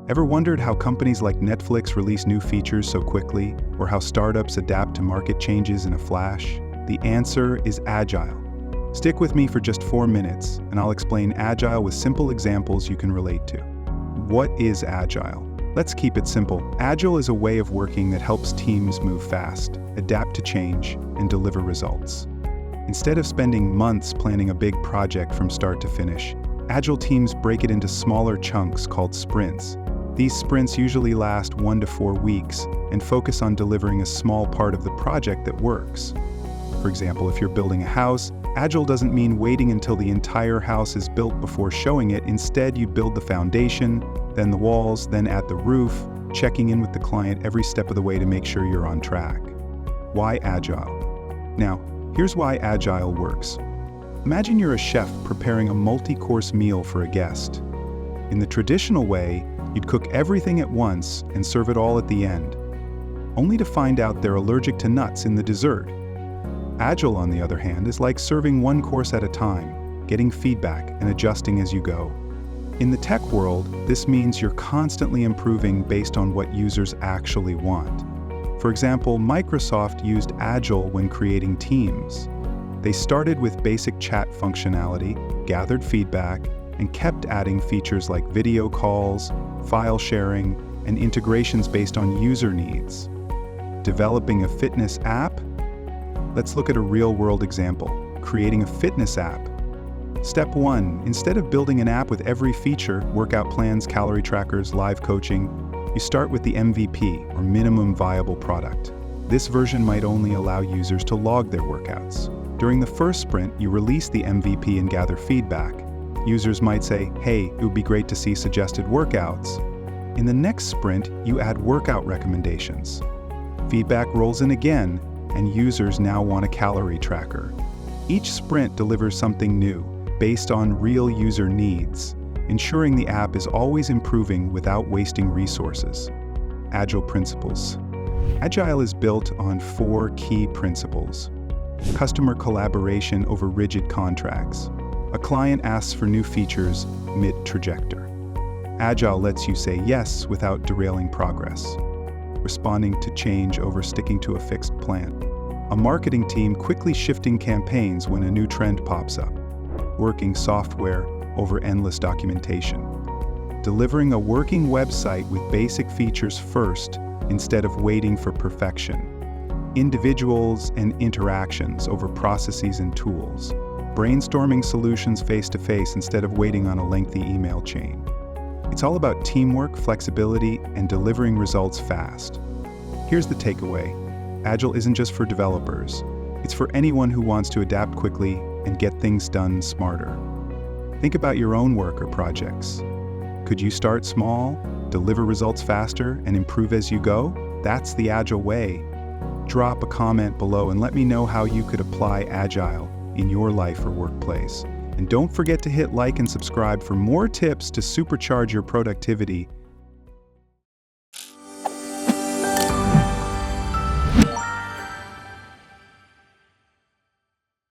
Ever wondered how companies like Netflix release new features so quickly, or how startups adapt to market changes in a flash? The answer is Agile. Stick with me for just 4 minutes, and I'll explain Agile with simple examples you can relate to. What is Agile? Let's keep it simple. Agile is a way of working that helps teams move fast, adapt to change, and deliver results. Instead of spending months planning a big project from start to finish, Agile teams break it into smaller chunks called sprints. These sprints usually last 1 to 4 weeks and focus on delivering a small part of the project that works. For example, if you're building a house, Agile doesn't mean waiting until the entire house is built before showing it. Instead, you build the foundation, then the walls, then add the roof, checking in with the client every step of the way to make sure you're on track. Why Agile? Now, here's why Agile works. Imagine you're a chef preparing a multi-course meal for a guest. In the traditional way, you'd cook everything at once and serve it all at the end, only to find out they're allergic to nuts in the dessert. Agile, on the other hand, is like serving one course at a time, getting feedback and adjusting as you go. In the tech world, this means you're constantly improving based on what users actually want. For example, Microsoft used Agile when creating Teams. They started with basic chat functionality, gathered feedback, and kept adding features like video calls, file sharing, and integrations based on user needs. Developing a fitness app? Let's look at a real-world example, creating a fitness app. Step 1, instead of building an app with every feature, workout plans, calorie trackers, live coaching, you start with the MVP, or minimum viable product. This version might only allow users to log their workouts. During the first sprint, you release the MVP and gather feedback. Users might say, hey, it would be great to see suggested workouts. In the next sprint, you add workout recommendations. Feedback rolls in again, and users now want a calorie tracker. Each sprint delivers something new, based on real user needs, ensuring the app is always improving without wasting resources. Agile principles. Agile is built on 4 key principles. Customer collaboration over rigid contracts. A client asks for new features mid-trajectory. Agile lets you say yes without derailing progress. Responding to change over sticking to a fixed plan. A marketing team quickly shifting campaigns when a new trend pops up. Working software over endless documentation. Delivering a working website with basic features first instead of waiting for perfection. Individuals and interactions over processes and tools. Brainstorming solutions face-to-face instead of waiting on a lengthy email chain. It's all about teamwork, flexibility, and delivering results fast. Here's the takeaway. Agile isn't just for developers. It's for anyone who wants to adapt quickly and get things done smarter. Think about your own work or projects. Could you start small, deliver results faster, and improve as you go? That's the Agile way. Drop a comment below and let me know how you could apply Agile in your life or workplace. And don't forget to hit like and subscribe for more tips to supercharge your productivity